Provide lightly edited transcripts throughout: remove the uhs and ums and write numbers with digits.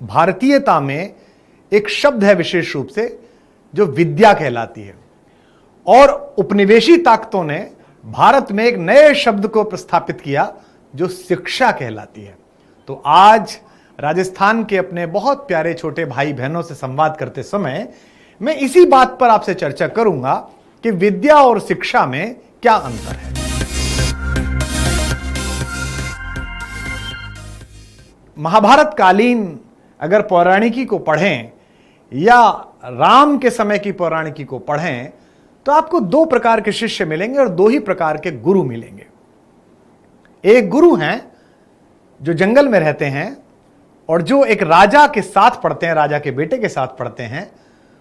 भारतीयता में एक शब्द है विशेष रूप से जो विद्या कहलाती है, और उपनिवेशी ताकतों ने भारत में एक नए शब्द को प्रस्थापित किया जो शिक्षा कहलाती है। तो आज राजस्थान के अपने बहुत प्यारे छोटे भाई बहनों से संवाद करते समय मैं इसी बात पर आपसे चर्चा करूंगा कि विद्या और शिक्षा में क्या अंतर है। महाभारत कालीन अगर पौराणिकी को पढ़ें या राम के समय की पौराणिकी को पढ़ें तो आपको दो प्रकार के शिष्य मिलेंगे और दो ही प्रकार के गुरु मिलेंगे। एक गुरु हैं जो जंगल में रहते हैं और जो एक राजा के साथ पढ़ते हैं, राजा के बेटे के साथ पढ़ते हैं,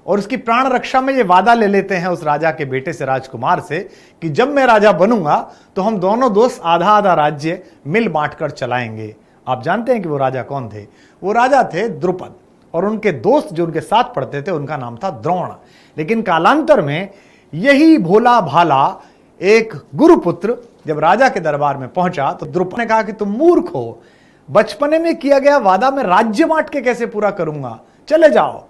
और उसकी प्राण रक्षा में ये वादा ले लेते हैं उस राजा के बेटे से, राजकुमार से, कि जब मैं राजा बनूंगा तो हम दोनों दोस्त आधा आधा राज्य मिल बांट कर चलाएंगे। आप जानते हैं कि वो राजा कौन थे? वो राजा थे द्रुपद, और उनके दोस्त जो उनके साथ पढ़ते थे उनका नाम था द्रोण। लेकिन कालांतर में यही भोला भाला एक गुरुपुत्र जब राजा के दरबार में पहुंचा तो द्रुपद ने कहा कि तुम मूर्ख हो, बचपने में किया गया वादा मैं राज्य बांट के कैसे पूरा करूंगा, चले जाओ।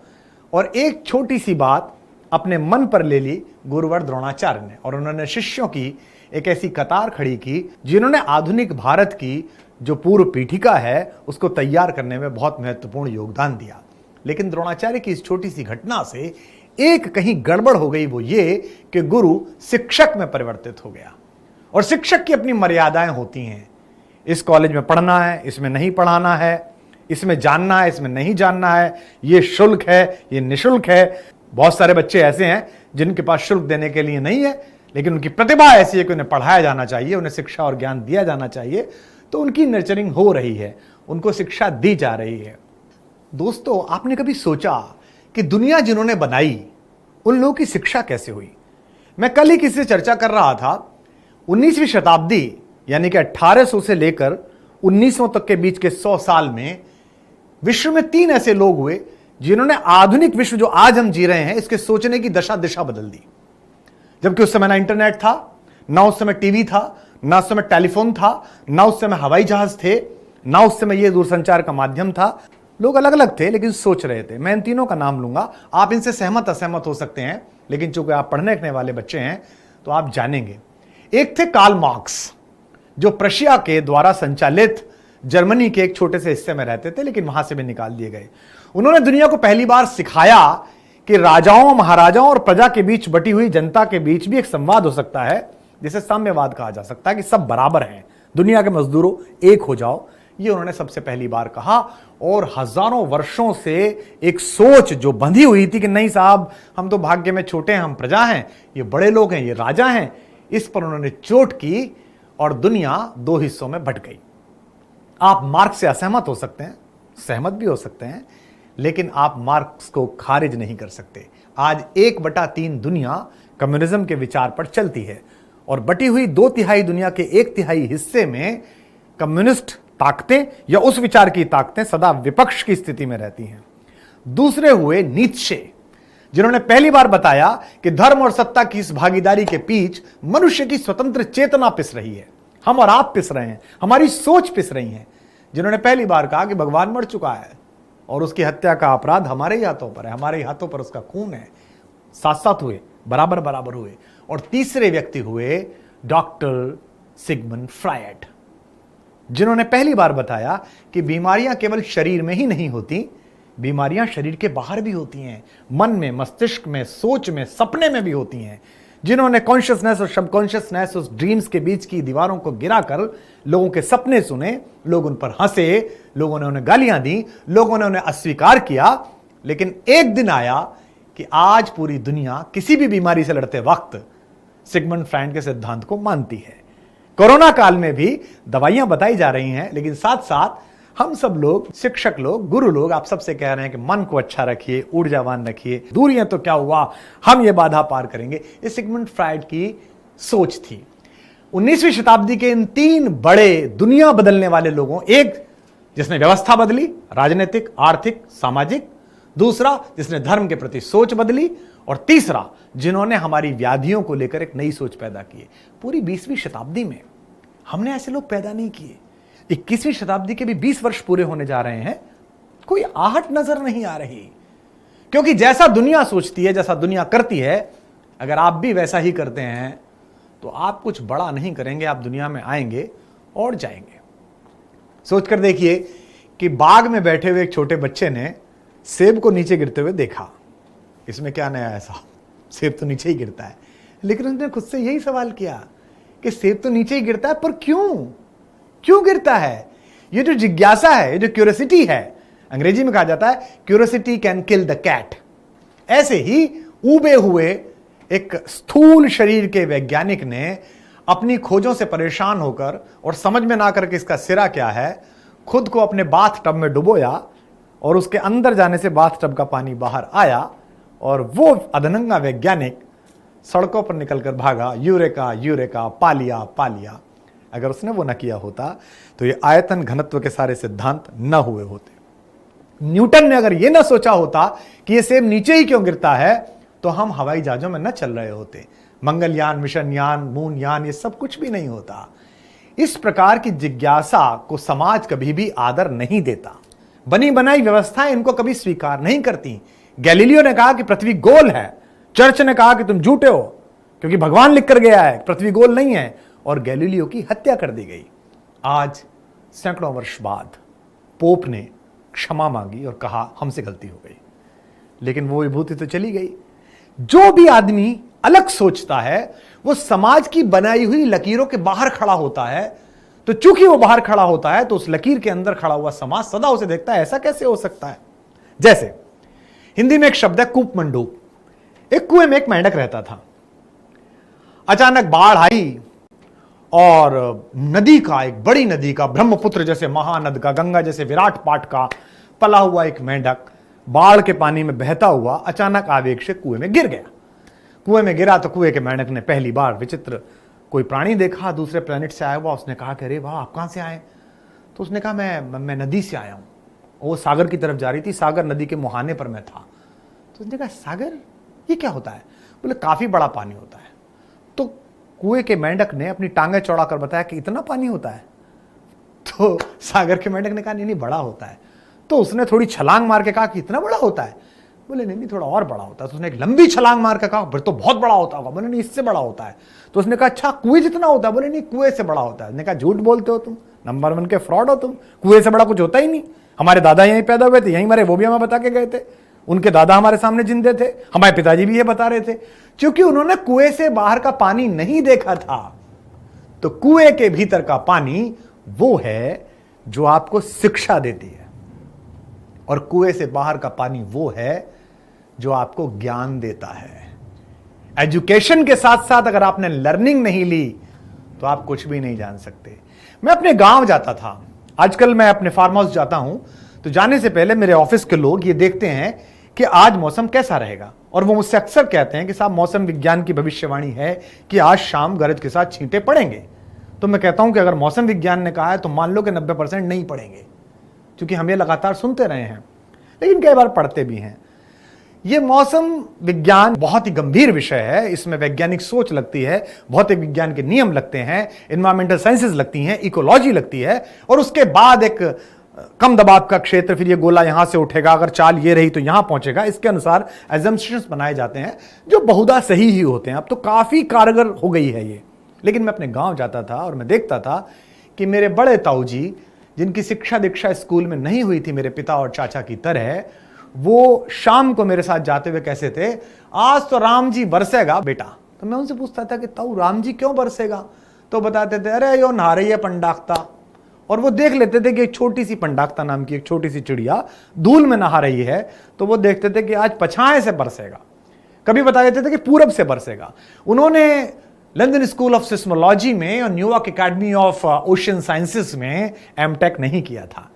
और एक छोटी सी बात अपने मन पर ले ली गुरुवर द्रोणाचार्य ने, और उन्होंने शिष्यों की एक ऐसी कतार खड़ी की जिन्होंने आधुनिक भारत की जो पूर्व पीठिका है उसको तैयार करने में बहुत महत्वपूर्ण योगदान दिया। लेकिन द्रोणाचार्य की इस छोटी सी घटना से एक कहीं गड़बड़ हो गई, वो ये कि गुरु शिक्षक में परिवर्तित हो गया। और शिक्षक की अपनी मर्यादाएं होती हैं। इस कॉलेज में पढ़ना है, इसमें नहीं पढ़ाना है, इसमें जानना है, इसमें नहीं जानना है, ये शुल्क है, ये निशुल्क है। बहुत सारे बच्चे ऐसे हैं जिनके पास शुल्क देने के लिए नहीं है, लेकिन उनकी प्रतिभा ऐसी है कि उन्हें पढ़ाया जाना चाहिए, उन्हें शिक्षा और ज्ञान दिया जाना चाहिए, तो उनकी नर्चरिंग हो रही है, उनको शिक्षा दी जा रही है। दोस्तों, आपने कभी सोचा कि दुनिया जिन्होंने बनाई उन लोगों की शिक्षा कैसे हुई? मैं कल ही किसी से चर्चा कर रहा था, 19वीं शताब्दी यानी कि 1800 से लेकर 1900 तक के बीच के 100 साल में विश्व में 3 ऐसे लोग हुए जिन्होंने आधुनिक विश्व जो आज हम जी रहे हैं इसके सोचने की दिशा बदल दी। जबकि उस समय ना इंटरनेट था, ना उस समय टीवी था, ना उस समय टेलीफोन था, ना उस समय हवाई जहाज थे, ना उस समय यह दूरसंचार का माध्यम था। लोग अलग अलग थे लेकिन सोच रहे थे। मैं इन तीनों का नाम लूंगा, आप इनसे सहमत असहमत हो सकते हैं, लेकिन चूंकि आप पढ़ने लिखने वाले बच्चे हैं तो आप जानेंगे। एक थे कार्ल मार्क्स, जो प्रशिया के द्वारा संचालित जर्मनी के एक छोटे से हिस्से में रहते थे, लेकिन वहां से भी निकाल दिए गए। उन्होंने दुनिया को पहली बार सिखाया कि राजाओं, महाराजाओं और प्रजा के बीच बटी हुई जनता के बीच भी एक संवाद हो सकता है, जिसे साम्यवाद कहा जा सकता है, कि सब बराबर हैं, दुनिया के मजदूरों एक हो जाओ। ये उन्होंने सबसे पहली बार कहा। और हजारों वर्षों से एक सोच जो बंधी हुई थी कि नहीं साहब, हम तो भाग्य में छोटे हैं, हम प्रजा हैं, ये बड़े लोग हैं, ये राजा हैं, इस पर उन्होंने चोट की और दुनिया 2 हिस्सों में बंट गई। आप मार्क्स से असहमत हो सकते हैं, सहमत भी हो सकते हैं, लेकिन आप मार्क्स को खारिज नहीं कर सकते। आज 1/3 दुनिया कम्युनिज्म के विचार पर चलती है, और बटी हुई 2/3 दुनिया के 1/3 हिस्से में कम्युनिस्ट ताकतें या उस विचार की ताकतें सदा विपक्ष की स्थिति में रहती हैं। दूसरे हुए नीत्शे, जिन्होंने पहली बार बताया कि धर्म और सत्ता की इस भागीदारी के बीच मनुष्य की स्वतंत्र चेतना पिस रही है, हम और आप पिस रहे हैं, हमारी सोच पिस रही है। जिन्होंने पहली बार कहा कि भगवान मर चुका है और उसकी हत्या का अपराध हमारे ही हाथों पर है, हमारे ही हाथों पर उसका खून है। साथ साथ हुए, बराबर बराबर हुए। और तीसरे व्यक्ति हुए डॉक्टर सिगमंड फ्रायड, जिन्होंने पहली बार बताया कि बीमारियां केवल शरीर में ही नहीं होती, बीमारियां शरीर के बाहर भी होती हैं, मन में, मस्तिष्क में, सोच में, सपने में भी होती हैं। जिन्होंने कॉन्शियसनेस और सबकॉन्शियसनेस, उस ड्रीम्स के बीच की दीवारों को गिराकर लोगों के सपने सुने, लोग उन पर हंसे, लोगों ने उन्हें गालियां दी, लोगों ने उन्हें अस्वीकार किया। लेकिन एक दिन आया कि आज पूरी दुनिया किसी भी बीमारी से लड़ते वक्त सिगमंड फ्रायड के सिद्धांत को मानती है। कोरोना काल में भी दवाइयां बताई जा रही हैं, लेकिन साथ साथ हम सब लोग, शिक्षक लोग, गुरु लोग, आप सबसे कह रहे हैं कि मन को अच्छा रखिए, ऊर्जावान रखिए, दूरियां तो क्या हुआ, हम ये बाधा पार करेंगे। ये सिगमंड फ्रायड की सोच थी। 19वीं शताब्दी के इन 3 बड़े दुनिया बदलने वाले लोगों, एक जिसने व्यवस्था बदली, राजनीतिक, आर्थिक, सामाजिक, दूसरा जिसने धर्म के प्रति सोच बदली, और तीसरा जिन्होंने हमारी व्याधियों को लेकर एक नई सोच पैदा की। पूरी 20वीं शताब्दी में हमने ऐसे लोग पैदा नहीं किए। 21वीं शताब्दी के भी 20 वर्ष पूरे होने जा रहे हैं कोई आहट नजर नहीं आ रही। क्योंकि जैसा दुनिया सोचती है, जैसा दुनिया करती है, अगर आप भी वैसा ही करते हैं तो आप कुछ बड़ा नहीं करेंगे, आप दुनिया में आएंगे और जाएंगे। सोचकर देखिए कि बाग में बैठे हुए एक छोटे बच्चे ने सेब को नीचे गिरते हुए देखा। इसमें क्या नया है साहब, सेब तो नीचे ही गिरता है। लेकिन उसने खुद से यही सवाल किया कि सेब तो नीचे ही गिरता है, पर क्यों गिरता है? ये जो जिज्ञासा है, ये जो क्यूरियोसिटी है, अंग्रेजी में कहा जाता है curiosity can kill the cat. ऐसे ही ऊबे हुए एक स्थूल शरीर के वैज्ञानिक ने अपनी खोजों से परेशान होकर और समझ में ना करके इसका सिरा क्या है, खुद को अपने बाथ टब में डुबोया और उसके अंदर जाने से बाथ टब का पानी बाहर आया और वो अधनंगा वैज्ञानिक सड़कों पर निकलकर भागा, यूरेका यूरेका, पा लिया। अगर उसने वो न किया होता तो ये आयतन घनत्व के सारे सिद्धांत न हुए होते। न्यूटन ने अगर ये ना सोचा होता कि ये सेब नीचे ही क्यों गिरता है, तो हम हवाई जहाजों में न चल रहे होते। मंगलयान, मिशन यान, मून यान, ये सब कुछ भी नहीं होता। इस प्रकार की जिज्ञासा को समाज कभी भी आदर नहीं देता। बनी बनाई व्यवस्थाएं इनको कभी स्वीकार नहीं करती। गैलीलियो ने कहा कि पृथ्वी गोल है, चर्च ने कहा कि तुम झूठे हो क्योंकि भगवान लिख कर गया है पृथ्वी गोल नहीं है, और गैलीलियो की हत्या कर दी गई। आज सैकड़ों वर्ष बाद पोप ने क्षमा मांगी और कहा हमसे गलती हो गई, लेकिन वो विभूति तो चली गई। जो भी आदमी अलग सोचता है वो समाज की बनाई हुई लकीरों के बाहर खड़ा होता है, तो चूंकि वो बाहर खड़ा होता है तो उस लकीर के अंदर खड़ा हुआ समाज सदा उसे देखता है ऐसा कैसे हो सकता है। जैसे हिंदी में एक शब्द है कूपमंडूक। एक कुएं में एक मेंढक रहता था। अचानक बाढ़ आई और नदी का, एक बड़ी नदी का, ब्रह्मपुत्र जैसे महानद का, गंगा जैसे विराट पाट का पला हुआ एक मेंढक बाढ़ के पानी में बहता हुआ अचानक आवेग से कुएं में गिर गया। कुएं में गिरा तो कुएं के मेंढक ने पहली बार विचित्र कोई प्राणी देखा, दूसरे प्लेनेट से आया हुआ। उसने कहा कि अरे वाह, आप कहां से आए? तो उसने कहा मैं नदी से आया हूं। वो सागर की तरफ जा रही थी, सागर नदी के मुहाने पर मैं था। तो उसने कहा सागर, ये क्या होता है? बोले काफी बड़ा पानी होता है। तो कुएं के मेंढक ने अपनी टांगें चौड़ाकर बताया कि इतना पानी होता है? तो सागर के मेंढक ने कहा नहीं बड़ा होता है। तो उसने थोड़ी छलांग मार के कहा कि इतना बड़ा होता है? बोले नहीं थोड़ा और बड़ा होता है। तो उसने एक लंबी छलांग मार के कहा फिर तो बहुत बड़ा होता होगा। बोले नहीं, इससे बड़ा होता है। तो उसने कहा अच्छा कुएं जितना होता है? बोले नहीं, कुएं से बड़ा होता है। उसने कहा झूठ बोलते हो तुम, नंबर 1 के फ्रॉड हो तुम। कुएं से बड़ा कुछ होता ही नहीं। हमारे दादा यहीं पैदा हुए थे, यहीं मरे, वो भी हमें बता के गए थे। उनके दादा हमारे सामने जिंदे थे, हमारे पिताजी भी ये बता रहे थे। क्योंकि उन्होंने कुएं से बाहर का पानी नहीं देखा था। तो कुएं के भीतर का पानी वो है जो आपको शिक्षा देती है, और कुएं से बाहर का पानी वो है जो आपको ज्ञान देता है। एजुकेशन के साथ साथ अगर आपने लर्निंग नहीं ली तो आप कुछ भी नहीं जान सकते। मैं अपने गांव जाता था, आजकल मैं अपने फार्म हाउस जाता हूं, तो जाने से पहले मेरे ऑफिस के लोग ये देखते हैं कि आज मौसम कैसा रहेगा, और वो मुझसे अक्सर कहते हैं कि साहब मौसम विज्ञान की भविष्यवाणी है कि आज शाम गरज के साथ छींटे पड़ेंगे। तो मैं कहता हूं कि अगर मौसम विज्ञान ने कहा है तो मान लो कि 90% नहीं पड़ेंगे, क्योंकि हम ये लगातार सुनते रहे हैं, लेकिन कई बार पढ़ते भी हैं। ये मौसम विज्ञान बहुत ही गंभीर विषय है, इसमें वैज्ञानिक सोच लगती है, भौतिक विज्ञान के नियम लगते हैं, एनवायरमेंटल साइंसेज लगती हैं, इकोलॉजी लगती है, और उसके बाद एक कम दबाव का क्षेत्र, फिर ये गोला यहां से उठेगा, अगर चाल ये रही तो यहां पहुंचेगा। इसके अनुसार एजम्पशंस बनाए जाते हैं जो बहुधा सही ही होते हैं। अब तो काफी कारगर हो गई है ये। लेकिन मैं अपने गांव जाता था और मैं देखता था कि मेरे बड़े ताऊ जी, जिनकी शिक्षा दीक्षा स्कूल में नहीं हुई थी मेरे पिता और चाचा की तरह, वो शाम को मेरे साथ जाते हुए कैसे थे, आज तो राम जी बरसेगा बेटा। तो मैं उनसे पूछता था कि ताऊ राम जी क्यों बरसेगा? तो बताते थे अरे यो नहा रही है पंडाकता। और वो देख लेते थे कि एक छोटी सी पंडाकता नाम की एक छोटी सी चिड़िया धूल में नहा रही है, तो वो देखते थे कि आज पछाए से बरसेगा। कभी बता देते थे कि पूरब से बरसेगा। उन्होंने लंदन स्कूल ऑफ सिस्मोलॉजी में और New York academy of ocean sciences में एमटेक नहीं किया था।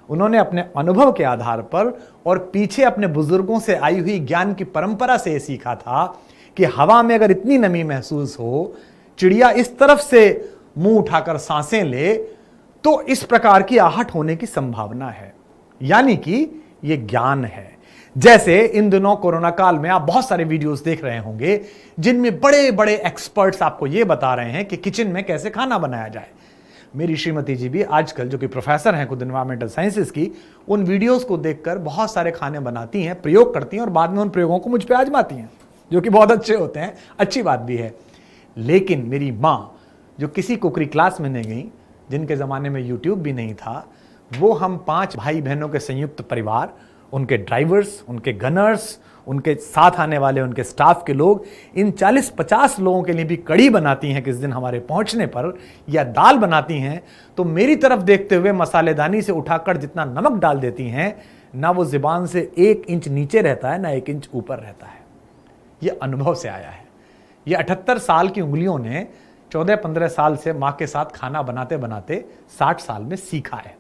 उन्होंने अपने अनुभव के आधार पर और पीछे अपने बुजुर्गों से आई हुई ज्ञान की परंपरा से सीखा था कि हवा में अगर इतनी नमी महसूस हो, चिड़िया इस तरफ से मुंह उठाकर सांसें ले, तो इस प्रकार की आहट होने की संभावना है। यानी कि यह ज्ञान है। जैसे इन दिनों कोरोना काल में आप बहुत सारे वीडियोस देख रहे होंगे जिनमें बड़े बड़े एक्सपर्ट्स आपको यह बता रहे हैं कि किचन में कैसे खाना बनाया जाए। मेरी श्रीमती जी भी आजकल, जो कि प्रोफेसर हैं खुद एनवायरमेंटल साइंसेस की, उन वीडियोस को देखकर बहुत सारे खाने बनाती हैं, प्रयोग करती हैं और बाद में उन प्रयोगों को मुझ पे आजमाती हैं, जो कि बहुत अच्छे होते हैं, अच्छी बात भी है। लेकिन मेरी माँ, जो किसी कुकरी क्लास में नहीं गई, जिनके ज़माने में यूट्यूब भी नहीं था, वो हम 5 भाई बहनों के संयुक्त परिवार, उनके ड्राइवर्स, उनके गनर्स, उनके साथ आने वाले उनके स्टाफ के लोग, इन 40-50 लोगों के लिए भी कड़ी बनाती हैं किस दिन हमारे पहुंचने पर, या दाल बनाती हैं तो मेरी तरफ देखते हुए मसालेदानी से उठाकर जितना नमक डाल देती हैं, ना वो ज़ुबान से 1 इंच नीचे रहता है, ना 1 इंच ऊपर रहता है। ये अनुभव से आया है। ये 78 साल की उंगलियों ने 14-15 साल से माँ के साथ खाना बनाते बनाते 60 साल में सीखा है।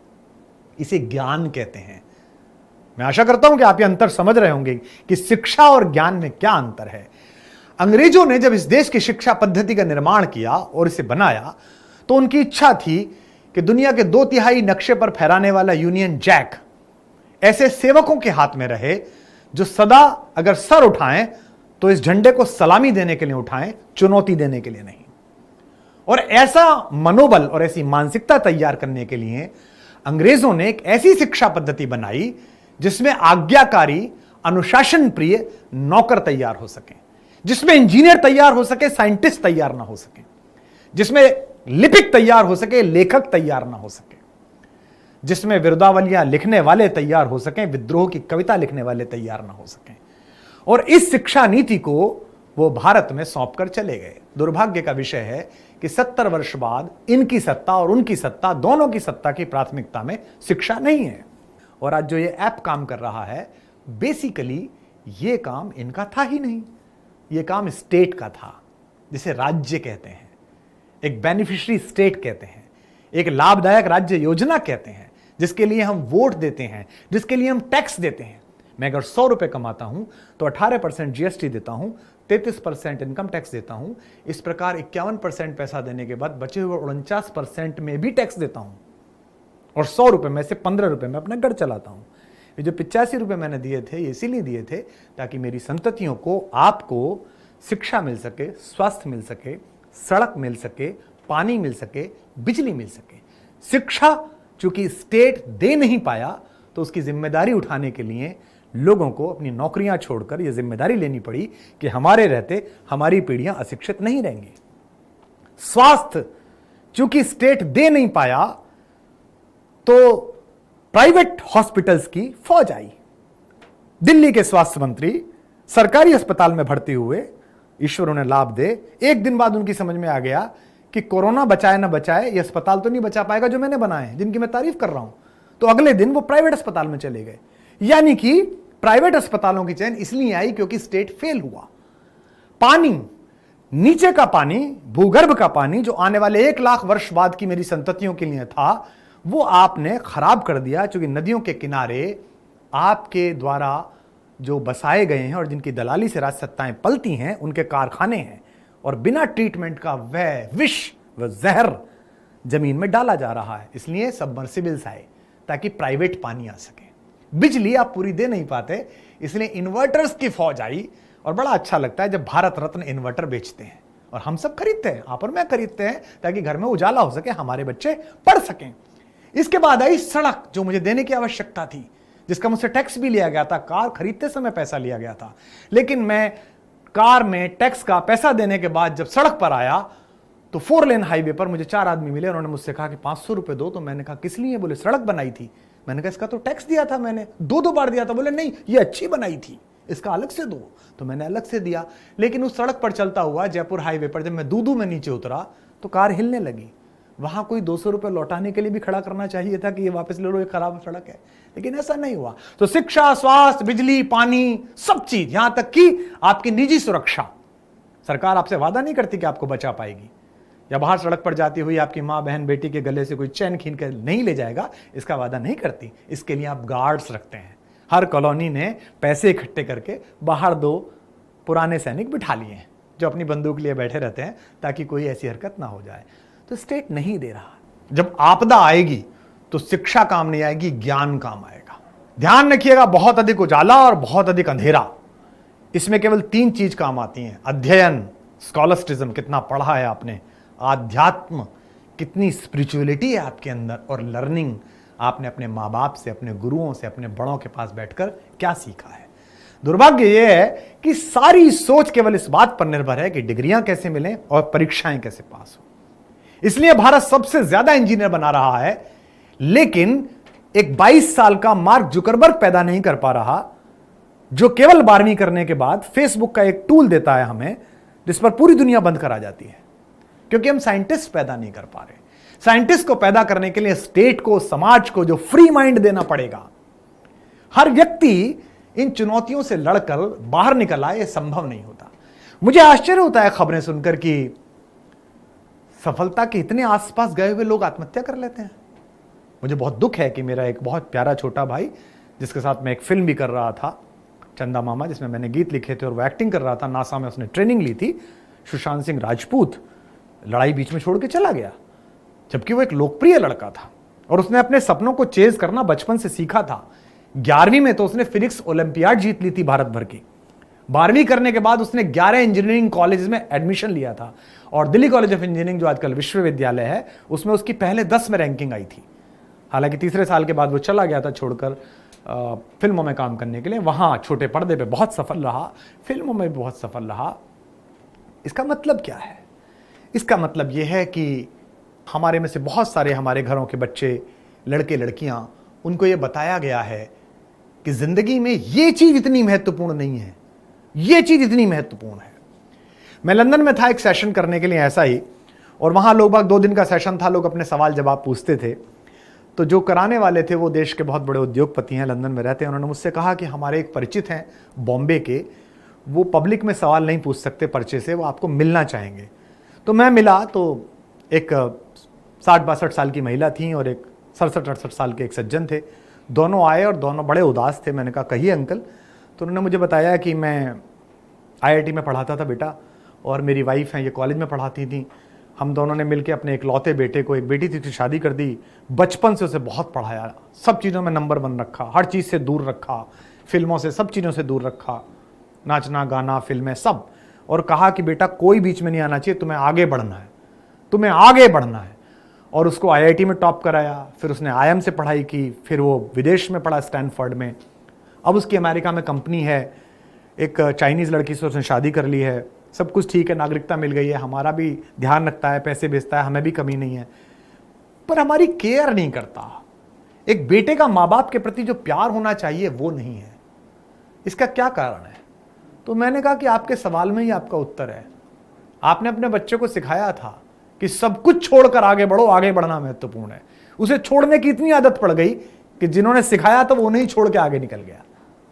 इसे ज्ञान कहते हैं। मैं आशा करता हूं कि आप ये अंतर समझ रहे होंगे कि शिक्षा और ज्ञान में क्या अंतर है। अंग्रेजों ने जब इस देश की शिक्षा पद्धति का निर्माण किया और इसे बनाया, तो उनकी इच्छा थी कि दुनिया के 2/3 नक्शे पर फहराने वाला यूनियन जैक ऐसे सेवकों के हाथ में रहे जो सदा अगर सर उठाएं तो इस झंडे को सलामी देने के लिए उठाएं, चुनौती देने के लिए नहीं। और ऐसा मनोबल और ऐसी मानसिकता तैयार करने के लिए अंग्रेजों ने एक ऐसी शिक्षा पद्धति बनाई जिसमें आज्ञाकारी, अनुशासन प्रिय नौकर तैयार हो सके, जिसमें इंजीनियर तैयार हो सके, साइंटिस्ट तैयार ना हो सके, जिसमें लिपिक तैयार हो सके, लेखक तैयार ना हो सके, जिसमें विरुदावलियां लिखने वाले तैयार हो सके, विद्रोह की कविता लिखने वाले तैयार ना हो सके। और इस शिक्षा नीति को वो भारत में सौंप कर चले गए। दुर्भाग्य का विषय है कि 70 वर्ष बाद इनकी सत्ता और उनकी सत्ता, दोनों की सत्ता की प्राथमिकता में शिक्षा नहीं है। और आज जो ये ऐप काम कर रहा है, बेसिकली ये काम इनका था ही नहीं, ये काम स्टेट का था, जिसे राज्य कहते हैं, एक बेनिफिशियरी स्टेट कहते हैं, एक लाभदायक राज्य योजना कहते हैं, जिसके लिए हम वोट देते हैं, जिसके लिए हम टैक्स देते हैं। मैं अगर 100 रुपए कमाता हूं तो 18% जीएसटी देता हूं, 33% इनकम टैक्स देता हूं। इस प्रकार 51% पैसा देने के बाद बचे हुए 49% में भी टैक्स देता हूं, और 100 रुपए में से 15 रुपए में अपना घर चलाता हूं। ये जो 85 रुपए मैंने दिए थे, ये इसीलिए दिए थे ताकि मेरी संततियों को, आपको शिक्षा मिल सके, स्वास्थ्य मिल सके, सड़क मिल सके, पानी मिल सके, बिजली मिल सके। शिक्षा चूंकि स्टेट दे नहीं पाया, तो उसकी जिम्मेदारी उठाने के लिए लोगों को अपनी नौकरियां छोड़कर यह जिम्मेदारी लेनी पड़ी कि हमारे रहते हमारी पीढ़ियां अशिक्षित नहीं रहेंगी। स्वास्थ्य चूंकि स्टेट दे नहीं पाया, तो प्राइवेट हॉस्पिटल्स की फौज आई। दिल्ली के स्वास्थ्य मंत्री सरकारी अस्पताल में भर्ती हुए, ईश्वर उन्हें लाभ दे। एक दिन बाद उनकी समझ में आ गया कि कोरोना बचाए ना बचाए, ये अस्पताल तो नहीं बचा पाएगा जो मैंने बनाए हैं, जिनकी मैं तारीफ कर रहा हूं। तो अगले दिन वो प्राइवेट अस्पताल में चले गए। यानी कि प्राइवेट अस्पतालों की चयन इसलिए आई क्योंकि स्टेट फेल हुआ। पानी, नीचे का पानी, भूगर्भ का पानी, जो आने वाले 1 लाख वर्ष बाद की मेरी संततियों के लिए था, वो आपने खराब कर दिया। क्योंकि नदियों के किनारे आपके द्वारा जो बसाए गए हैं और जिनकी दलाली से राजसत्ताएं पलती हैं, उनके कारखाने हैं, और बिना ट्रीटमेंट का वह विष, वह जहर जमीन में डाला जा रहा है। इसलिए सबमर्सिबल्स आए ताकि प्राइवेट पानी आ सके। बिजली आप पूरी दे नहीं पाते, इसलिए इन्वर्टर्स की फौज आई। और बड़ा अच्छा लगता है जब भारत रत्न इन्वर्टर बेचते हैं, और हम सब खरीदते हैं, आप और मैं खरीदते हैं, ताकि घर में उजाला हो सके, हमारे बच्चे पढ़ सकें। इसके बाद आई सड़क, जो मुझे देने की आवश्यकता थी, जिसका मुझसे टैक्स भी लिया गया था। कार खरीदते समय पैसा लिया गया था, लेकिन मैं कार में टैक्स का पैसा देने के बाद जब सड़क पर आया, तो 4 लेन हाईवे पर मुझे 4 आदमी मिले। उन्होंने मुझसे कहा कि 500 रुपए दो। तो मैंने कहा किस लिए? बोले सड़क बनाई थी। मैंने कहा इसका तो टैक्स दिया था मैंने, 2 बार दिया था। बोले नहीं, ये अच्छी बनाई थी, इसका अलग से दो। तो मैंने अलग से दिया। लेकिन उस सड़क पर चलता हुआ जयपुर हाईवे पर जब मैं दूदू में नीचे उतरा, तो कार हिलने लगी। वहां कोई 200 रुपए लौटाने के लिए भी खड़ा करना चाहिए था कि ये वापस ले लो, ये खराब सड़क है, लेकिन ऐसा नहीं हुआ। तो शिक्षा, स्वास्थ्य, बिजली, पानी, सब चीज, यहां तक कि आपकी निजी सुरक्षा, सरकार आपसे वादा नहीं करती कि आपको बचा पाएगी, या बाहर सड़क पर जाती हुई आपकी मां, बहन, बेटी के गले से कोई चैन खींच कर नहीं ले जाएगा, इसका वादा नहीं करती। इसके लिए आप गार्ड्स रखते हैं। हर कॉलोनी ने पैसे इकट्ठे करके बाहर 2 पुराने सैनिक बिठा लिए हैं, जो अपनी बंदूक लिए बैठे रहते हैं ताकि कोई ऐसी हरकत ना हो जाए। तो स्टेट नहीं दे रहा। जब आपदा आएगी तो शिक्षा काम नहीं आएगी, ज्ञान काम आएगा। ध्यान रखिएगा, बहुत अधिक उजाला और बहुत अधिक अंधेरा, इसमें केवल 3 चीज काम आती हैं। अध्ययन, स्कॉलस्टिज्म, कितना पढ़ा है आपने, आध्यात्म, कितनी स्पिरिचुअलिटी है आपके अंदर, और लर्निंग आपने अपने माँ बाप से, अपने गुरुओं से, अपने बड़ों के पास बैठकर क्या सीखा है। दुर्भाग्य यह है कि सारी सोच केवल इस बात पर निर्भर है कि डिग्रियां कैसे मिलें और परीक्षाएं कैसे पास हो। इसलिए भारत सबसे ज्यादा इंजीनियर बना रहा है, लेकिन एक 22 साल का मार्क जुकरबर्ग पैदा नहीं कर पा रहा, जो केवल 12वीं करने के बाद फेसबुक का एक टूल देता है हमें, जिस पर पूरी दुनिया बंद करा जाती है, क्योंकि हम साइंटिस्ट पैदा नहीं कर पा रहे। साइंटिस्ट को पैदा करने के लिए स्टेट को, समाज को जो फ्री माइंड देना पड़ेगा, हर व्यक्ति इन चुनौतियों से लड़कर बाहर निकल आए, यह संभव नहीं होता। मुझे आश्चर्य होता है खबरें सुनकर कि सफलता के इतने आसपास गए हुए लोग आत्महत्या कर लेते हैं। मुझे बहुत दुख है कि मेरा एक बहुत प्यारा छोटा भाई, जिसके साथ मैं एक फिल्म भी कर रहा था, चंदा मामा, जिसमें मैंने गीत लिखे थे और वो एक्टिंग कर रहा था, नासा में उसने ट्रेनिंग ली थी, सुशांत सिंह राजपूत, लड़ाई बीच में छोड़ के चला गया, जबकि वो एक लोकप्रिय लड़का था और उसने अपने सपनों को चेज करना बचपन से सीखा था। 11वीं में तो उसने फिजिक्स ओलंपियाड जीत ली थी भारत भर की। 12वीं करने के बाद उसने 11 इंजीनियरिंग कॉलेज में एडमिशन लिया था, और दिल्ली कॉलेज ऑफ इंजीनियरिंग जो आजकल विश्वविद्यालय है, उसमें उसकी पहले 10 में रैंकिंग आई थी। हालांकि तीसरे साल के बाद वो चला गया था छोड़कर फिल्मों में काम करने के लिए। वहां छोटे पर्दे पे बहुत सफल रहा, फिल्मों में भी बहुत सफल रहा। इसका मतलब क्या है? इसका मतलब यह है कि हमारे में से बहुत सारे, हमारे घरों के बच्चे, लड़के लड़कियां, उनको यह बताया गया है कि जिंदगी में यह चीज इतनी महत्वपूर्ण नहीं है, यह चीज इतनी महत्वपूर्ण है। मैं लंदन में था एक सेशन करने के लिए ऐसा ही, और वहां लोग बाग 2 दिन का सेशन था, लोग अपने सवाल जवाब पूछते थे। तो जो कराने वाले थे वो देश के बहुत बड़े उद्योगपति हैं, लंदन में रहते हैं। उन्होंने मुझसे कहा कि हमारे एक परिचित हैं बॉम्बे के, वो पब्लिक में सवाल नहीं पूछ सकते पर्चे से, वो आपको मिलना चाहेंगे। तो मैं मिला तो एक 60-62 साल की महिला थी और एक 67-68 साल के एक सज्जन थे। दोनों आए और दोनों बड़े उदास थे। मैंने कहा कहिए अंकल। तो उन्होंने मुझे बताया कि मैं IIT में पढ़ाता था बेटा, और मेरी वाइफ हैं, ये कॉलेज में पढ़ाती थी। हम दोनों ने मिलकर अपने इकलौते बेटे को, एक बेटी थी उसकी शादी कर दी, बचपन से उसे बहुत पढ़ाया, सब चीज़ों में नंबर 1 रखा, हर चीज़ से दूर रखा, फिल्मों से, सब चीज़ों से दूर रखा, नाचना गाना फिल्में सब, और कहा कि बेटा कोई बीच में नहीं आना चाहिए, तुम्हें आगे बढ़ना है, तुम्हें आगे बढ़ना है। और उसको IIT में टॉप कराया, फिर उसने IIM से पढ़ाई की, फिर वो विदेश में पढ़ा स्टैनफोर्ड में। अब उसकी अमेरिका में कंपनी है, एक चाइनीज़ लड़की से उसने शादी कर ली है, सब कुछ ठीक है, नागरिकता मिल गई है, हमारा भी ध्यान रखता है, पैसे भेजता है, हमें भी कमी नहीं है, पर हमारी केयर नहीं करता। एक बेटे का माँ बाप के प्रति जो प्यार होना चाहिए वो नहीं है। इसका क्या कारण है? तो मैंने कहा कि आपके सवाल में ही आपका उत्तर है। आपने अपने बच्चे को सिखाया था कि सब कुछ छोड़कर आगे बढ़ो, आगे बढ़ना महत्वपूर्ण है। उसे छोड़ने की इतनी आदत पड़ गई कि जिन्होंने सिखाया था वो नहीं छोड़ के आगे निकल गया।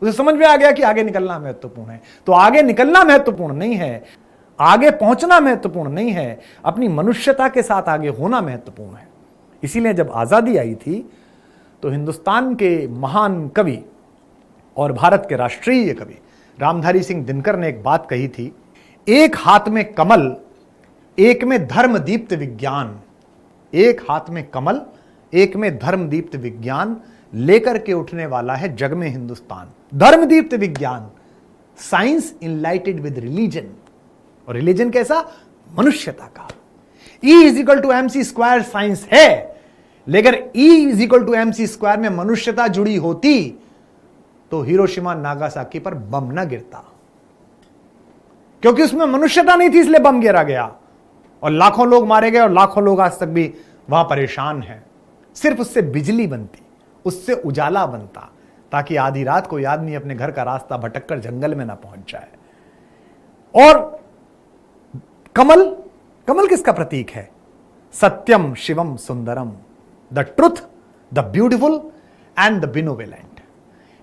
उसे समझ में आ गया कि आगे निकलना महत्वपूर्ण है। तो आगे निकलना महत्वपूर्ण नहीं है, आगे पहुंचना महत्वपूर्ण नहीं है, अपनी मनुष्यता के साथ आगे होना महत्वपूर्ण है। इसीलिए जब आजादी आई थी तो हिंदुस्तान के महान कवि और भारत के राष्ट्रीय कवि रामधारी सिंह दिनकर ने एक बात कही थी, एक हाथ में कमल, एक में धर्मदीप्त विज्ञान, एक हाथ में कमल, एक में धर्मदीप्त विज्ञान, लेकर के उठने वाला है जग में हिंदुस्तान। धर्मदीप्त विज्ञान, साइंस इनलाइटेड विद रिलीजन। और रिलीजन कैसा? मनुष्यता का। E=mc² साइंस है, लेकिन E=mc² में मनुष्यता जुड़ी होती तो हिरोशिमा नागासाकी पर बम न गिरता, क्योंकि उसमें मनुष्यता नहीं थी, इसलिए बम गिरा गया और लाखों लोग मारे गए और लाखों लोग आज तक भी वहां परेशान हैं। सिर्फ उससे बिजली बनती, उससे उजाला बनता, ताकि आधी रात कोई आदमी अपने घर का रास्ता भटककर जंगल में ना पहुंच जाए। और कमल, कमल किसका प्रतीक है? सत्यम शिवम सुंदरम, the truth, the beautiful and the benevolent.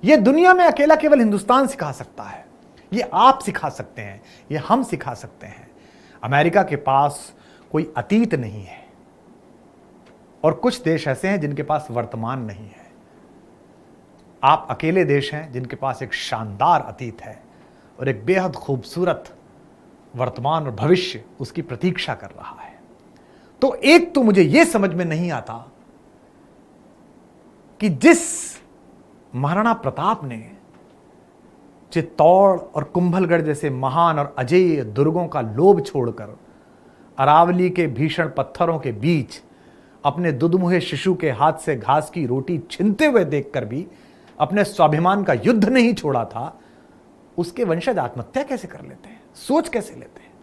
यह दुनिया में अकेला केवल हिंदुस्तान सिखा सकता है। ये आप सिखा सकते हैं, ये हम सिखा सकते हैं। अमेरिका के पास कोई अतीत नहीं है, और कुछ देश ऐसे हैं जिनके पास वर्तमान नहीं है। आप अकेले देश हैं जिनके पास एक शानदार अतीत है और एक बेहद खूबसूरत वर्तमान और भविष्य उसकी प्रतीक्षा कर रहा है। तो एक तो मुझे यह समझ में नहीं आता कि जिस महाराणा प्रताप ने चित्तौड़ और कुंभलगढ़ जैसे महान और अजेय दुर्गों का लोभ छोड़कर अरावली के भीषण पत्थरों के बीच अपने दुधमुहे शिशु के हाथ से घास की रोटी छीनते हुए देखकर भी अपने स्वाभिमान का युद्ध नहीं छोड़ा था, उसके वंशज आत्महत्या कैसे कर लेते हैं, सोच कैसे लेते हैं?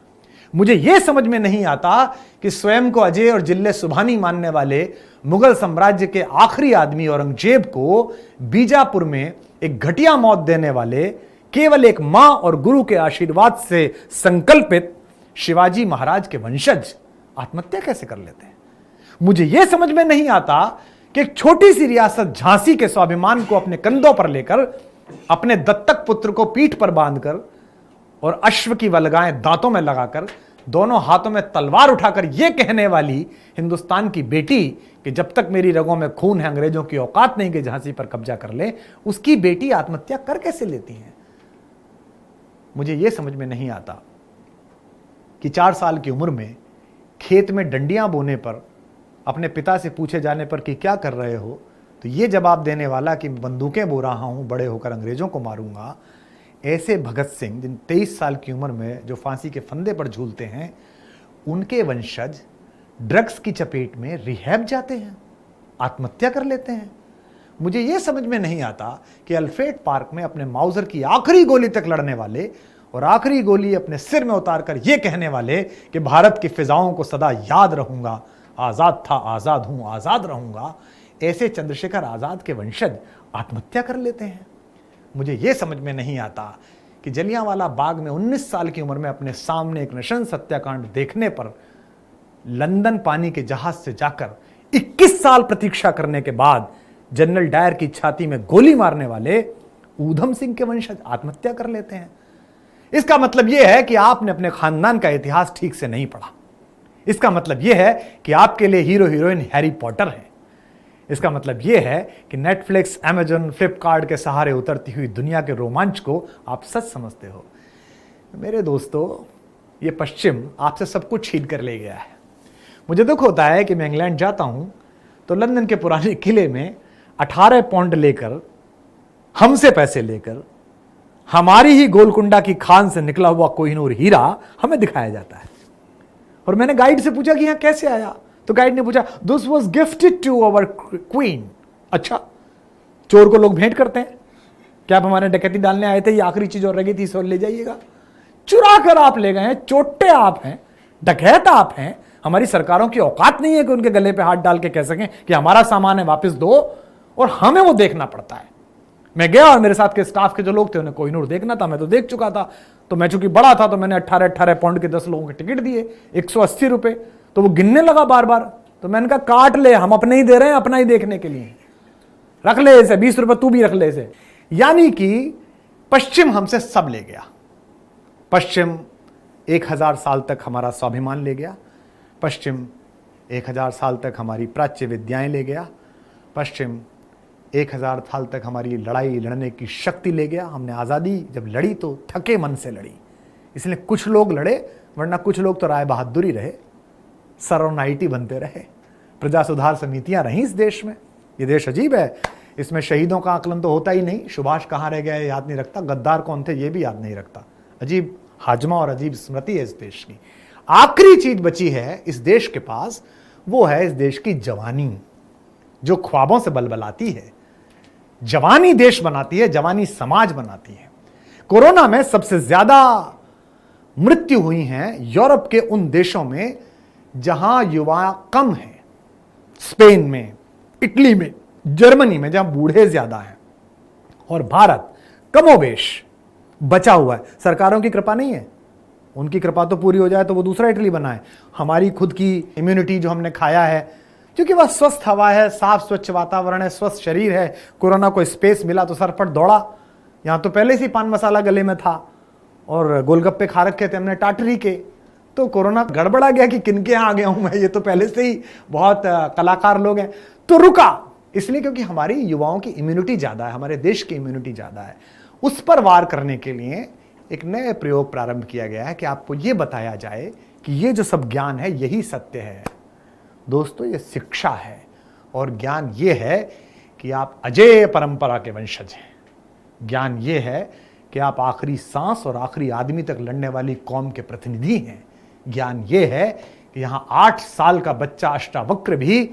मुझे यह समझ में नहीं आता कि स्वयं को अजय और जिल्ले सुभानी मानने वाले मुगल साम्राज्य के आखिरी आदमी औरंगजेब को बीजापुर में एक घटिया मौत देने वाले केवल एक मां और गुरु के आशीर्वाद से संकल्पित शिवाजी महाराज के वंशज आत्महत्या कैसे कर लेते हैं? मुझे यह समझ में नहीं आता कि एक छोटी सी रियासत झांसी के स्वाभिमान को अपने कंधों पर लेकर, अपने दत्तक पुत्र को पीठ पर बांधकर और अश्व की वल्गाएं दांतों में लगाकर, दोनों हाथों में तलवार उठाकर यह कहने वाली हिंदुस्तान की बेटी कि जब तक मेरी रगों में खून है अंग्रेजों की औकात नहीं कि झांसी पर कब्जा कर ले, उसकी बेटी आत्महत्या कर कैसे लेती है? मुझे यह समझ में नहीं आता कि 4 साल की उम्र में खेत में डंडियां बोने पर अपने पिता से पूछे जाने पर कि क्या कर रहे हो, तो ये जवाब देने वाला कि बंदूकें बो रहा हूं, बड़े होकर अंग्रेजों को मारूंगा। ऐसे भगत सिंह जिन 23 साल की उम्र में जो फांसी के फंदे पर झूलते हैं, उनके वंशज ड्रग्स की चपेट में रिहैब जाते हैं, आत्महत्या कर लेते हैं। मुझे यह समझ में नहीं आता कि अल्फ्रेड पार्क में अपने माउजर की आखिरी गोली तक लड़ने वाले और आखिरी गोली अपने सिर में उतारकर यह कहने वाले कि भारत की फिजाओं को सदा याद रहूंगा, आजाद था, आजाद हूं, आजाद रहूंगा, ऐसे चंद्रशेखर आजाद के वंशज आत्महत्या कर लेते हैं। मुझे यह समझ में नहीं आता कि जलियांवाला बाग में 19 साल की उम्र में अपने सामने एक नृशंस हत्याकांड देखने पर लंदन पानी के जहाज से जाकर 21 साल प्रतीक्षा करने के बाद जनरल डायर की छाती में गोली मारने वाले ऊधम सिंह के वंशज आत्महत्या कर लेते हैं। इसका मतलब यह है कि आपने अपने खानदान का इतिहास ठीक से नहीं पढ़ा। इसका मतलब यह है कि आपके लिए हीरो हीरोइन हैरी पॉटर हैं। इसका मतलब यह है कि नेटफ्लिक्स, अमेजन, फ्लिपकार्ट के सहारे उतरती हुई दुनिया के रोमांच को आप सच समझते हो। मेरे दोस्तों, ये पश्चिम आपसे सब कुछ छीन कर ले गया है। मुझे दुख होता है कि मैं इंग्लैंड जाता हूं तो लंदन के पुराने किले में 18 पाउंड लेकर, हमसे पैसे लेकर, हमारी ही गोलकुंडा की खान से निकला हुआ कोहिनूर हीरा हमें दिखाया जाता है। और मैंने गाइड से पूछा कि यहां कैसे आया, तो गाइड ने पूछा this was gifted to our queen. अच्छा, चोर को लोग भेंट करते हैं क्या? आप हमारे डकैती डालने आए थे, ये आखिरी चीज और रह गई थी, इस और ले जाइएगा। चुरा कर आप ले गए हैं, चोटे आप हैं, डकैत आप हैं। हमारी सरकारों की औकात नहीं है कि उनके गले पे हाथ डाल के कह सकें कि हमारा सामान है, वापस दो, और हमें वो देखना पड़ता है। मैं गया और मेरे साथ के स्टाफ के जो लोग थे उन्हें कोहिनूर देखना था, मैं तो देख चुका था। तो मैं चूंकि बड़ा था तो मैंने 18 पाउंड के 10 लोगों के टिकट दिए, 180 रुपए। तो वो गिनने लगा बार बार, तो मैंने कहा काट ले, हम अपने ही दे रहे हैं, अपना ही देखने के लिए, रख ले इसे, 20 रुपए तू भी रख ले इसे। यानी कि पश्चिम हमसे सब ले गया। पश्चिम 1000 साल तक हमारा स्वाभिमान ले गया। पश्चिम 1000 साल तक हमारी प्राच्य विद्याएं ले गया। पश्चिम 1000 साल तक हमारी लड़ाई लड़ने की शक्ति ले गया। हमने आज़ादी जब लड़ी तो थके मन से लड़ी, इसलिए कुछ लोग लड़े, वरना कुछ लोग तो राय बहादुर ही रहे, सरनाइटी बनते रहे। प्रजा सुधार समितियां रहीं इस देश में। ये देश अजीब है, इसमें शहीदों का आकलन तो होता ही नहीं। सुभाष कहाँ रह गए याद नहीं रखता, गद्दार कौन थे ये भी याद नहीं रखता। अजीब हाजमा और अजीब स्मृति है इस देश की। आखिरी चीज बची है इस देश के पास, वो है इस देश की जवानी, जो ख्वाबों से बलबलाती है। जवानी देश बनाती है, जवानी समाज बनाती है। कोरोना में सबसे ज्यादा मृत्यु हुई हैं यूरोप के उन देशों में जहां युवा कम हैं, स्पेन में, इटली में, जर्मनी में, जहां बूढ़े ज्यादा हैं। और भारत कमोबेश बचा हुआ है। सरकारों की कृपा नहीं है, उनकी कृपा तो पूरी हो जाए तो वो दूसरा इटली बनाए। हमारी खुद की इम्यूनिटी जो हमने खाया है, क्योंकि वह स्वस्थ हवा है, साफ स्वच्छ वातावरण है, स्वस्थ शरीर है। कोरोना को स्पेस मिला तो सरपट दौड़ा। यहां तो पहले से ही पान मसाला गले में था और गोलगप्पे खा रखे थे हमने टाटरी के, तो कोरोना गड़बड़ा गया कि किनके यहाँ आ गया हूं मैं, ये तो पहले से ही बहुत कलाकार लोग हैं। तो रुका इसलिए क्योंकि हमारी युवाओं की इम्यूनिटी ज्यादा है, हमारे देश की इम्यूनिटी ज्यादा है। उस पर वार करने के लिए एक नए प्रयोग प्रारंभ किया गया है कि आपको यह बताया जाए कि ये जो सब ज्ञान है यही सत्य है। दोस्तों, ये शिक्षा है और ज्ञान ये है कि आप अजेय परंपरा के वंशज हैं। ज्ञान ये है कि आप आखिरी सांस और आखिरी आदमी तक लड़ने वाली कौम के प्रतिनिधि हैं। ज्ञान ये है कि यहां 8 साल का बच्चा अष्टावक्र भी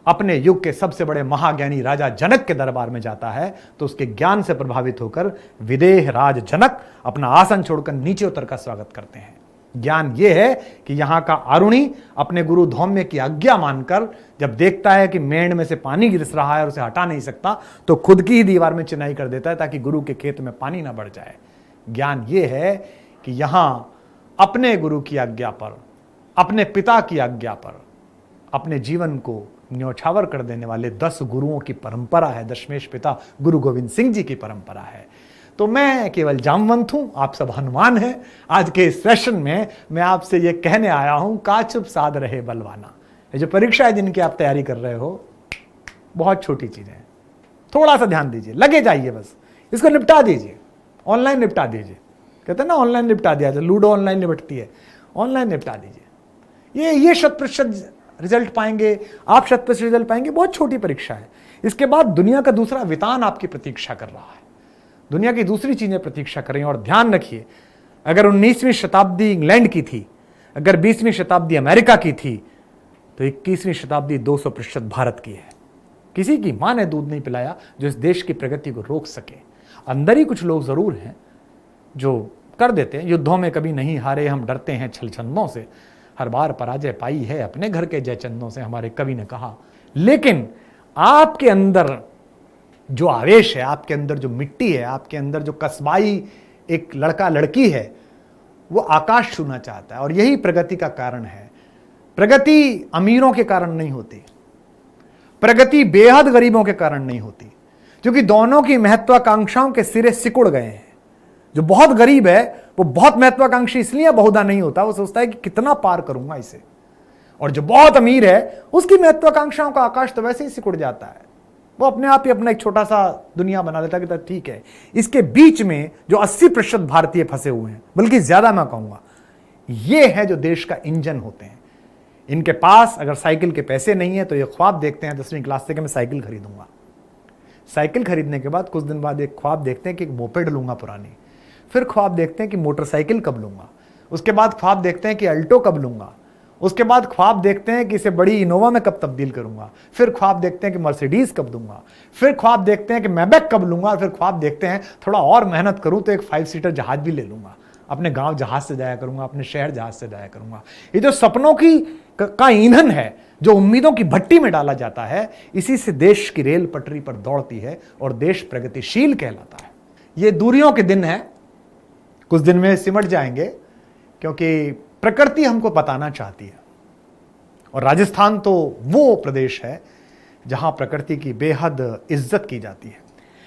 अपने युग के सबसे बड़े महाज्ञानी राजा जनक के दरबार में जाता है तो उसके ज्ञान से प्रभावित होकर विदेह राज जनक अपना आसन छोड़कर नीचे उतर का स्वागत करते हैं। ज्ञान यह है कि यहां का आरुणी अपने गुरु धौम्य की आज्ञा मानकर जब देखता है कि मेंढ में से पानी गिर रहा है और उसे हटा नहीं सकता तो खुद की ही दीवार में चिनाई कर देता है ताकि गुरु के खेत में पानी ना बढ़ जाए। ज्ञान यह है कि यहां अपने गुरु की आज्ञा पर, अपने पिता की आज्ञा पर अपने जीवन को न्यौछावर कर देने वाले 10 गुरुओं की परंपरा है। दशमेश पिता गुरु गोविंद सिंह जी की परंपरा है। तो मैं केवल जामवंत हूं, आप सब हनुमान हैं। आज के इस सेशन में मैं आपसे ये कहने आया हूं, काचुप साध रहे बलवाना। ये जो परीक्षा है जिनकी आप तैयारी कर रहे हो, बहुत छोटी चीजें हैं, थोड़ा सा ध्यान दीजिए, लगे जाइए, बस इसको निपटा दीजिए, ऑनलाइन निपटा दीजिए। कहते हैं ना ऑनलाइन निपटा दिया जाए, लूडो ऑनलाइन निपटती है, ऑनलाइन निपटा दीजिए। ये 100% रिजल्ट पाएंगे आप, 100% रिजल्ट पाएंगे। बहुत छोटी परीक्षा है। इसके बाद दुनिया का दूसरा वितान आपकी प्रतीक्षा कर रहा है, दुनिया की दूसरी चीजें प्रतीक्षा कर रही हैं। और ध्यान रखिए, अगर 19वीं शताब्दी इंग्लैंड की थी, अगर 20वीं शताब्दी अमेरिका की थी, तो 21वीं शताब्दी 200% भारत की है। किसी की मां ने दूध नहीं पिलाया जो इस देश की प्रगति को रोक सके। अंदर ही कुछ लोग जरूर हैं जो कर देते हैं। युद्धों में कभी नहीं हारे हम, डरते हैं छल छंदों से, हर बार पराजय पाई है अपने घर के जयचंदों से, हमारे कवि ने कहा। लेकिन आपके अंदर जो आवेश है, आपके अंदर जो मिट्टी है, आपके अंदर जो कस्बाई एक लड़का लड़की है, वो आकाश छूना चाहता है। और यही प्रगति का कारण है। प्रगति अमीरों के कारण नहीं होती, प्रगति बेहद गरीबों के कारण नहीं होती, क्योंकि दोनों की महत्वाकांक्षाओं के सिरे सिकुड़ गए हैं। जो बहुत गरीब है वो बहुत महत्वाकांक्षी इसलिए बहुधा नहीं होता, वो सोचता है कि कितना पार करूंगा इसे। और जो बहुत अमीर है उसकी महत्वाकांक्षाओं का आकाश तो वैसे ही सिकुड़ जाता है, वो अपने आप ही अपना एक छोटा सा दुनिया बना लेता है कि ठीक है। इसके बीच में जो 80% भारतीय फंसे हुए हैं, बल्कि ज्यादा मैं कहूंगा, ये है जो देश का इंजन होते हैं। इनके पास अगर साइकिल के पैसे नहीं है तो ये ख्वाब देखते हैं 10वीं क्लास से कि मैं साइकिल खरीदूंगा। साइकिल खरीदने के बाद कुछ दिन बाद एक ख्वाब देखते हैं कि एक मोपेड लूंगा पुरानी, फिर ख्वाब देखते हैं कि मोटरसाइकिल कब लूंगा, उसके बाद ख्वाब देखते हैं कि अल्टो कब लूंगा, उसके बाद ख्वाब देखते हैं कि इसे बड़ी इनोवा में कब तब्दील करूंगा, फिर ख्वाब देखते हैं कि मर्सिडीज कब दूंगा, फिर ख्वाब देखते हैं कि मैबैक कब लूंगा, और फिर ख्वाब देखते हैं थोड़ा और मेहनत करूं तो एक 5 सीटर जहाज भी ले लूंगा, अपने गांव जहाज से जाया करूंगा, अपने शहर जहाज से जाया करूंगा। ये जो सपनों का ईंधन है, जो उम्मीदों की भट्टी में डाला जाता है, इसी से देश की रेल पटरी पर दौड़ती है और देश प्रगतिशील कहलाता है। ये दूरियों के दिन है, कुछ दिन में सिमट जाएंगे, क्योंकि प्रकृति हमको बताना चाहती है। और राजस्थान तो वो प्रदेश है जहां प्रकृति की बेहद इज्जत की जाती है।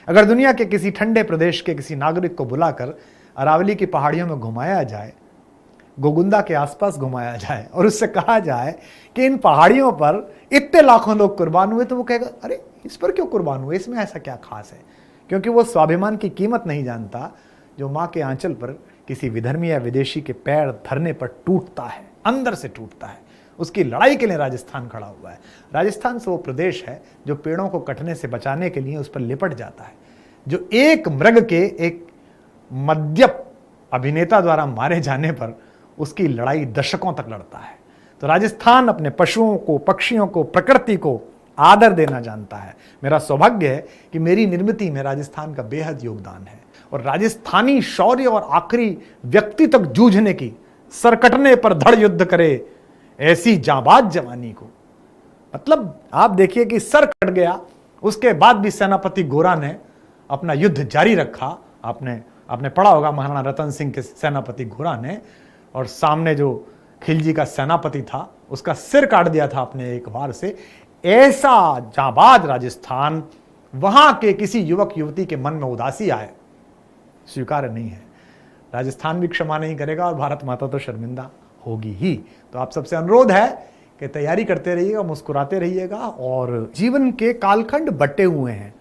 अगर दुनिया के किसी ठंडे प्रदेश के किसी नागरिक को बुलाकर अरावली की पहाड़ियों में घुमाया जाए, गोगुंदा के आसपास घुमाया जाए और उससे कहा जाए कि इन पहाड़ियों पर इतने लाखों लोग कुर्बान हुए, तो वो कहेगा अरे इस पर क्यों कुर्बान हुए, इसमें ऐसा क्या खास है। क्योंकि वो स्वाभिमान की कीमत नहीं जानता जो माँ के आंचल पर किसी विधर्मी या विदेशी के पैर धरने पर टूटता है, अंदर से टूटता है। उसकी लड़ाई के लिए राजस्थान खड़ा हुआ है। राजस्थान से वो प्रदेश है जो पेड़ों को कटने से बचाने के लिए उस पर लिपट जाता है, जो एक मृग के एक मद्यप अभिनेता द्वारा मारे जाने पर उसकी लड़ाई दशकों तक लड़ता है। तो राजस्थान अपने पशुओं को, पक्षियों को, प्रकृति को आदर देना जानता है। मेरा सौभाग्य है कि मेरी निर्मिति में राजस्थान का बेहद योगदान है। और राजस्थानी शौर्य और आखिरी व्यक्ति तक जूझने की, सरकटने पर धड़ युद्ध करे ऐसी जाबाज जवानी को, मतलब आप देखिए कि सर कट गया, उसके बाद भी सेनापति गोरा ने अपना युद्ध जारी रखा। आपने पढ़ा होगा महाराणा रतन सिंह के सेनापति गोरा ने, और सामने जो खिलजी का सेनापति था उसका सिर काट दिया था अपने एक वार से। ऐसा जाबाज राजस्थान, वहां के किसी युवक युवती के मन में उदासी आए स्वीकार्य नहीं है। राजस्थान भी क्षमा नहीं करेगा और भारत माता तो शर्मिंदा होगी ही। तो आप सबसे अनुरोध है कि तैयारी करते रहिएगा, मुस्कुराते रहिएगा। और जीवन के कालखंड बटे हुए हैं।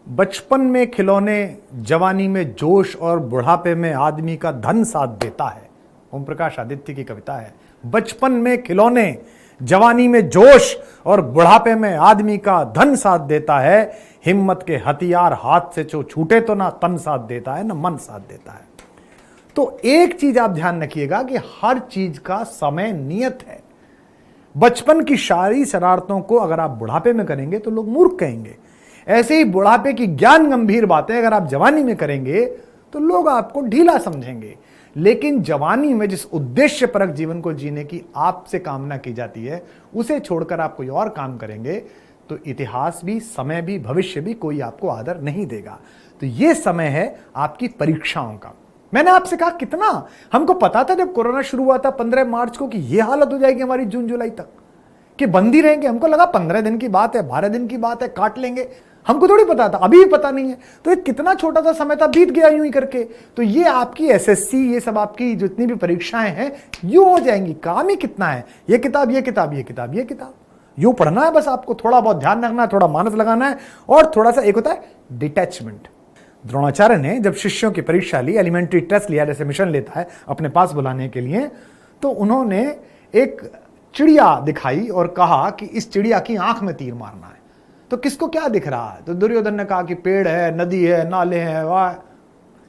बचपन में खिलौने, जवानी में जोश और बुढ़ापे में आदमी का धन साथ देता है। ओम प्रकाश आदित्य की कविता है। बचपन में खिलौने, जवानी में जोश और बुढ़ापे में आदमी का धन साथ देता है। हिम्मत के हथियार हाथ से जो छूटे तो ना तन साथ देता है ना मन साथ देता है। तो एक चीज आप ध्यान रखिएगा कि हर चीज का समय नियत है। बचपन की सारी शरारतों को अगर आप बुढ़ापे में करेंगे तो लोग मूर्ख कहेंगे। ऐसे ही बुढ़ापे की ज्ञान गंभीर बातें अगर आप जवानी में करेंगे तो लोग आपको ढीला समझेंगे। लेकिन जवानी में जिस उद्देश्य परक जीवन को जीने की आपसे कामना की जाती है, उसे छोड़कर आप कोई और काम करेंगे तो इतिहास भी, समय भी, भविष्य भी कोई आपको आदर नहीं देगा। तो यह समय है आपकी परीक्षाओं का। मैंने आपसे कहा कितना हमको पता था जब कोरोना शुरू हुआ था 15 मार्च को कि यह हालत हो जाएगी हमारी जून जुलाई तक, कि बंद ही रहेंगे। हमको लगा 15 दिन की बात है, 12 दिन की बात है, काट लेंगे। हमको थोड़ी पता था, अभी भी पता नहीं है। तो ये कितना छोटा सा समय था, बीत गया यूं ही करके। तो ये आपकी एसएससी, ये सब आपकी जितनी भी परीक्षाएं हैं यूं हो जाएंगी। काम ही कितना है, ये किताब, ये किताब, ये किताब, ये किताब, यूं पढ़ना है बस। आपको थोड़ा बहुत ध्यान रखना है, थोड़ा मानस लगाना है, और थोड़ा सा एक होता है डिटैचमेंट। द्रोणाचार्य ने जब शिष्यों की परीक्षा ली, एलिमेंट्री टेस्ट लिया, जैसे मिशन लेता है अपने पास बुलाने के लिए, तो उन्होंने एक चिड़िया दिखाई और कहा कि इस चिड़िया की आंख में तीर मारना है। तो किसको क्या दिख रहा है? तो दुर्योधन ने कहा कि पेड़ है, नदी है, नाले हैं। वाह,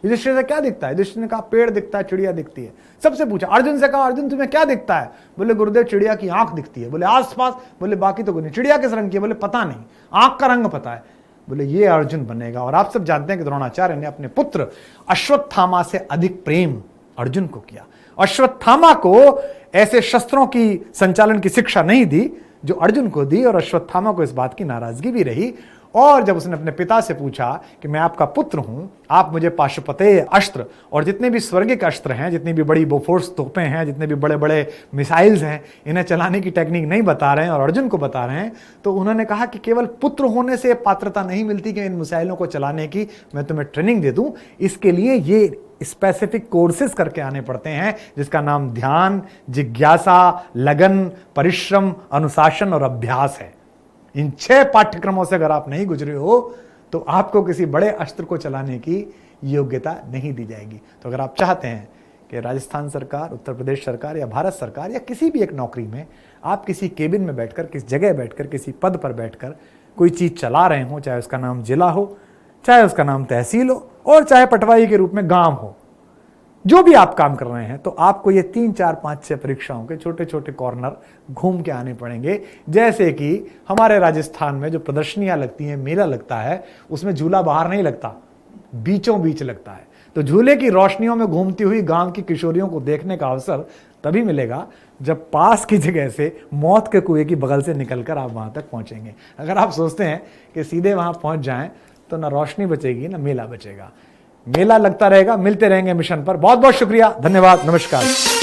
युधिष्ठिर से क्या दिखता है? युधिष्ठिर ने कहा पेड़ दिखता है, चिड़िया दिखती है। सबसे पूछा, अर्जुन से कहा अर्जुन तुम्हें क्या दिखता है? बोले गुरुदेव चिड़िया की आंख दिखती है। बोले आसपास? बोले बाकी तो कुछ नहीं। चिड़िया किस रंग की है? बोले पता नहीं, आंख का रंग पता है। बोले ये अर्जुन बनेगा। और आप सब जानते हैं कि द्रोणाचार्य ने अपने पुत्र अश्वत्थामा से अधिक प्रेम अर्जुन को किया। अश्वत्थामा को ऐसे शस्त्रों की संचालन की शिक्षा नहीं दी जो अर्जुन को दी, और अश्वत्थामा को इस बात की नाराजगी भी रही। और जब उसने अपने पिता से पूछा कि मैं आपका पुत्र हूं, आप मुझे पाशुपतेय अस्त्र और जितने भी स्वर्गिक अस्त्र हैं, जितनी भी बड़ी बोफोर्स तोपें हैं, जितने भी बड़े बड़े मिसाइल्स हैं, इन्हें चलाने की टेक्निक नहीं बता रहे हैं और अर्जुन को बता रहे हैं, तो उन्होंने कहा कि केवल पुत्र होने से पात्रता नहीं मिलती कि इन मिसाइलों को चलाने की मैं तुम्हें ट्रेनिंग दे दूं। इसके लिए ये स्पेसिफिक कोर्सेज करके आने पड़ते हैं, जिसका नाम ध्यान, जिज्ञासा, लगन, परिश्रम, अनुशासन और अभ्यास है। इन 6 पाठ्यक्रमों से अगर आप नहीं गुजरे हो तो आपको किसी बड़े अस्त्र को चलाने की योग्यता नहीं दी जाएगी। तो अगर आप चाहते हैं कि राजस्थान सरकार, उत्तर प्रदेश सरकार या भारत सरकार या किसी भी एक नौकरी में आप किसी केबिन में बैठकर, किसी जगह बैठकर, किसी पद पर बैठकर कोई चीज चला रहे हो, चाहे उसका नाम जिला हो, चाहे उसका नाम तहसील हो, और चाहे पटवारी के रूप में गांव हो, जो भी आप काम कर रहे हैं, तो आपको ये 3, 4, 5, 6 परीक्षाओं के छोटे छोटे कॉर्नर घूम के आने पड़ेंगे। जैसे कि हमारे राजस्थान में जो प्रदर्शनियां लगती हैं, मेला लगता है, उसमें झूला बाहर नहीं लगता, बीचों बीच लगता है। तो झूले की रोशनियों में घूमती हुई गांव की किशोरियों को देखने का अवसर तभी मिलेगा जब पास की जगह से मौत के कुएं की बगल से निकलकर आप वहां तक पहुंचेंगे। अगर आप सोचते हैं कि सीधे वहां पहुंच जाएं तो ना रोशनी बचेगी ना मेला बचेगा। मेला लगता रहेगा, मिलते रहेंगे मिशन पर। बहुत बहुत शुक्रिया, धन्यवाद, नमस्कार।